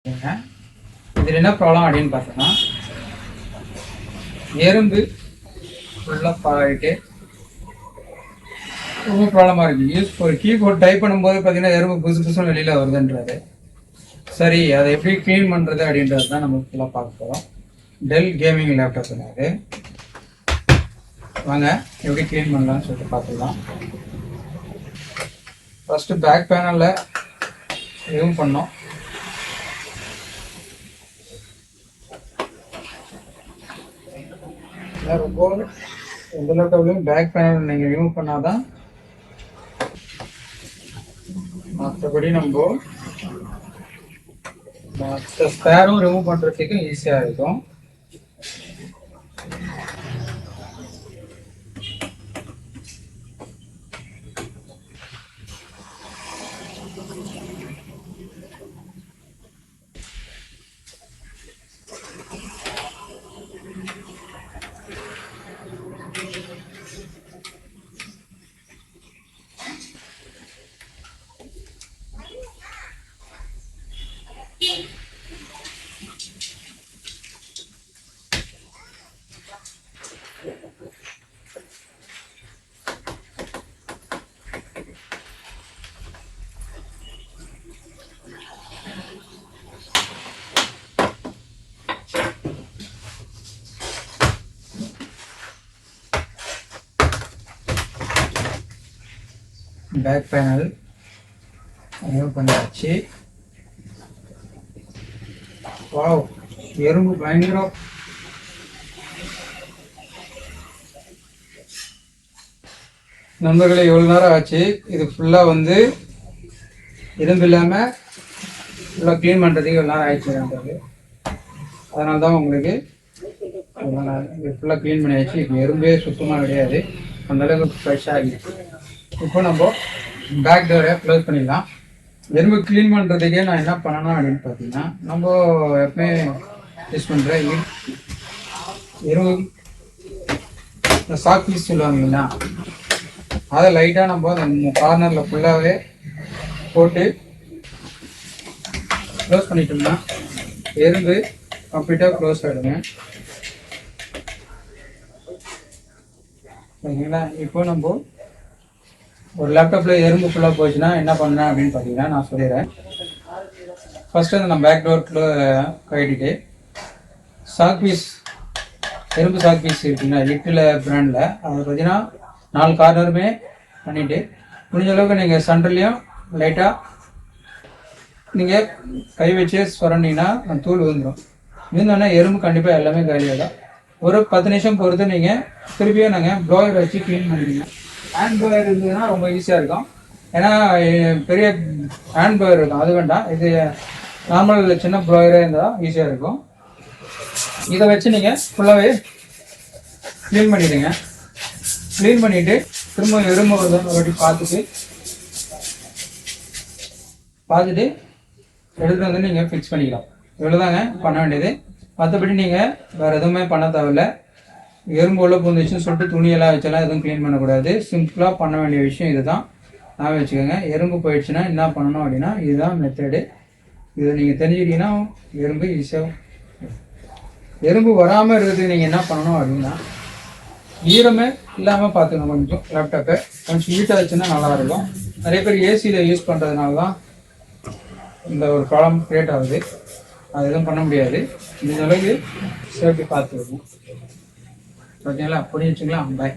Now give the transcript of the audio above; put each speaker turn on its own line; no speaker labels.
இதில் என்ன ப்ராப்ளம் அப்படின்னு பார்த்தோம்னா, எறும்பு ஃபுல்லாக பாடிட்டு ரொம்ப ப்ராப்ளமாக இருக்குது. ஒரு கீபோர்ட் டைப் பண்ணும்போது பார்த்தீங்கன்னா எறும்பு புதுசு புதுசுன்னு வெளியில் வருதுன்றாரு. சரி, அதை எப்படி க்ளீன் பண்ணுறது அப்படின்றது தான் நம்ம ஃபுல்லாக பார்க்க போகிறோம். டெல் கேமிங் லேப்டாப் சொன்னாரு. வாங்க எப்படி க்ளீன் பண்ணலாம்னு சொல்லிட்டு பார்த்துக்கலாம். ஃபஸ்ட்டு பேக் பேனலில் ரிமூவ் பண்ணோம். ரொம்ப எந்த லேப்டாப்லையும் பேக் பேனல் நீங்கள் ரிமூவ் பண்ணாதான், மற்றபடி நம்ம மற்ற ஸ்பேரும் ரிமூவ் பண்ணுறதுக்கு ஈஸியாக இருக்கும். பேக் பேனல் ரிமூவ் பண்ணியாச்சு. வாவ், எறும்பு பயங்கரம். நண்பர்களே, எவ்வளோ நேரம் ஆச்சு இது ஃபுல்லாக வந்து எறும்பு இல்லாமல் ஃபுல்லாக க்ளீன் பண்ணுறதுக்கு எவ்வளோ நேரம் ஆயிடுச்சு நண்பர்கள். அதனால தான் உங்களுக்கு இது ஃபுல்லாக க்ளீன் பண்ணியாச்சு. இப்போ எறும்பே சுத்தமாக கிடையாது, அந்தளவுக்கு ஃப்ரெஷ்ஷாக ஆகிடுச்சு. இப்போ நம்ம பேக் டோரை க்ளோஸ் பண்ணிடலாம். எறும்பு க்ளீன் பண்ணுறதுக்கே நான் என்ன பண்ணணும் அப்படின்னு பார்த்தீங்கன்னா, நம்ம எப்பவுமே யூஸ் பண்ணுற எறும்பு இந்த சாக் பீஸ் சொல்லுவாங்க இல்லைங்களா, அதை லைட்டாக நம்ம அந்த கார்னரில் ஃபுல்லாகவே போட்டு க்ளோஸ் பண்ணிட்டோம்னா எறும்பு கம்ப்ளீட்டாக க்ளோஸ் ஆகிடுங்க. சரிங்களா? இப்போ நம்ம ஒரு லேப்டாப்பில் எறும்பு ஃபுல்லாக போச்சுன்னா என்ன பண்ணேன் அப்படின்னு பார்த்தீங்கன்னா நான் சொல்லிடுறேன். ஃபஸ்ட்டு அந்த நான் பேக் டோர் கட்டிட்டு சாக் பீஸ், எறும்பு சாக் பீஸ் இருக்குங்களா லிட்டில் பிராண்டில், அதை பார்த்தீங்கன்னா 4 கார்னருமே பண்ணிவிட்டு முடிஞ்ச அளவுக்கு நீங்கள் சென்டர்லேயும் லைட்டாக நீங்கள் கை வச்சு சுரண்டிங்கன்னா அந்த தூள் விழுந்துடும். விழுந்தோடனே எறும்பு கண்டிப்பாக எல்லாமே காலியாகும். ஒரு 10 நிமிஷம் பொறுத்து நீங்கள் திருப்பியும் நாங்கள் ப்ளோயர் வச்சு க்ளீன் பண்ணிடுங்க. ஹேண்ட் ப்ளோயர் இருந்ததுன்னா ரொம்ப ஈஸியாக இருக்கும். ஏன்னா பெரிய ஹேண்ட் ப்ளோயர் இருக்கும், அது வேண்டாம். இது நார்மல் சின்ன ப்ளோயரே இருந்தால் ஈஸியாக இருக்கும். இதை வச்சு நீங்கள் ஃபுல்லாகவே க்ளீன் பண்ணிவிடுங்க. க்ளீன் பண்ணிவிட்டு திரும்ப எறும்பு ஒரு வாட்டி பார்த்துட்டு எடுத்துகிட்டு வந்து நீங்கள் ஃபிக்ஸ் பண்ணிக்கலாம். இவ்வளோதாங்க பண்ண வேண்டியது. மற்றபடி நீங்கள் வேறு எதுவுமே பண்ண தேவையில்ல. எறும்பு உள்ள பூந்துச்சுன்னு சொல்லிட்டு துணியெல்லாம் வச்செல்லாம் எதுவும் க்ளீன் பண்ணக்கூடாது. சிம்பிளாக பண்ண வேண்டிய விஷயம் இது தான். நான் வச்சுக்கோங்க. எறும்பு போயிடுச்சுன்னா என்ன பண்ணணும் அப்படின்னா இதுதான் மெத்தடு. இதை நீங்கள் தெரிஞ்சுக்கிட்டீங்கன்னா எறும்பு ஈஸியாக, எறும்பு வராமல் இருக்கிறதுக்கு நீங்கள் என்ன பண்ணணும் அப்படின்னா ஈரமே இல்லாமல் பார்த்துக்கணும். கொஞ்சம் லேப்டாப்பை கொஞ்சம் ஹீட்டாக வச்சுன்னா நல்லாயிருக்கும். நிறைய பேர் ஏசியில் யூஸ் பண்ணுறதுனால தான் இந்த ஒரு ப்ராப்ளம் க்ரியேட் ஆகுது. அது எதுவும் பண்ண முடியாது. இந்த அளவுக்கு சேஃப்டி பார்த்துக்கணும். ஓகேங்களா? புரிஞ்சுச்சுங்களா? பாய்.